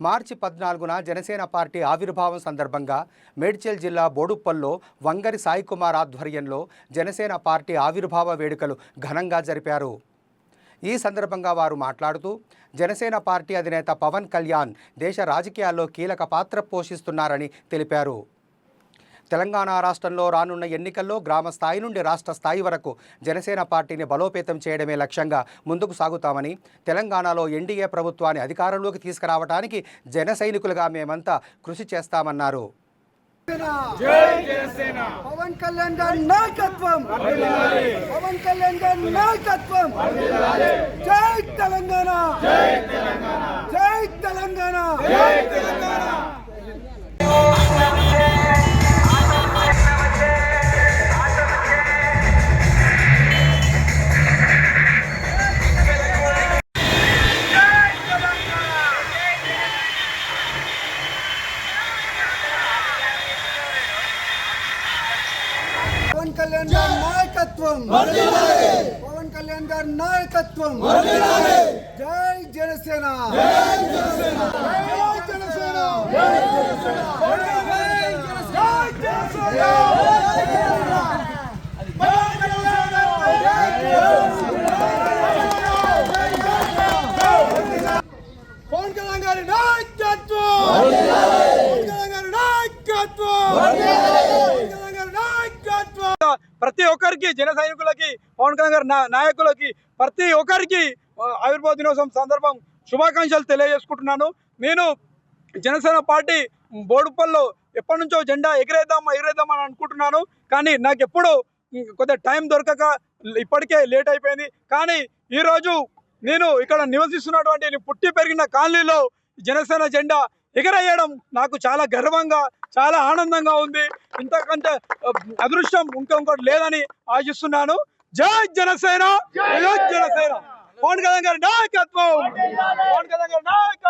మార్చి 14న Janasena party ఆవిర్భావం సందర్భంగా మేడ్చల్ జిల్లా బోడుప్పల్లో వంగరి సాయి కుమార్ ఆధ్వర్యంలో జనసేన పార్టీ ఆవిర్భావ వేడుకలు ఘనంగా జరిపారు. ఈ సందర్భంగా వారు మాట్లాడుతూ జనసేన పార్టీ అధినేత పవన్ కళ్యాణ్ దేశ రాజకీయాల్లో కీలక పాత్ర పోషిస్తున్నారని తెలిపారు. తెలంగాణ రాష్ట్రంలో రానున్న ఎన్నికల్లో గ్రామ స్థాయి నుండి రాష్ట్ర స్థాయి వరకు జనసేన పార్టీని బలోపేతం చేయడమే లక్ష్యంగా ముందుకు సాగుతామని, తెలంగాణలో ఎన్డీఏ ప్రభుత్వాన్ని అధికారంలోకి తీసుకురావడానికి జన సైనికులుగా మేమంతా కృషి చేస్తామన్నారు. పవన్ కళ్యాణ్ గారి నాయకత్వం, పవన్ కళ్యాణ్ గారి నాయకత్వం. జై తెలంగాణ, జై తెలంగాణ, జై తెలంగాణ. పవన్ కళ్యాణ్ గారి నాయకత్వం, పవన్ కళ్యాణ్ గారి నాయకత్వం. జై జనసేన, జై జనసేన, జై జనసేన, జై జనసేన, జై జనసేన. పవన్ కళ్యాణ్ గారి నాయకత్వం, పవన్ కళ్యాణ్ గారి నాయకత్వం. ప్రతి ఒక్కరికి, జన సైనికులకి, పవన్ కళ్యాణ్ గారి నాయకులకి, ప్రతి ఒక్కరికి ఆవిర్భావ దినోత్సవం సందర్భం శుభాకాంక్షలు తెలియజేసుకుంటున్నాను. నేను జనసేన పార్టీ బోడుప్పల్లో ఎప్పటి నుంచో జెండా ఎగిరేద్దామని అనుకుంటున్నాను. కానీ నాకు ఎప్పుడు కొద్దిగా టైం దొరకక ఇప్పటికే లేట్ అయిపోయింది. కానీ ఈరోజు నేను ఇక్కడ నివసిస్తున్నటువంటి పుట్టి పెరిగిన కాలనీలో జనసేన జెండా ఎగరేయడం నాకు చాలా గర్వంగా, చాలా ఆనందంగా ఉంది. ఇంతకంటే అదృష్టం ఇంకొకటి లేదని ఆశిస్తున్నాను. జై జనసేన, జై జనసేన. పవన్ కళ్యాణ్ గారి నాయకత్వం, పవన్ కళ్యాణ్ గారి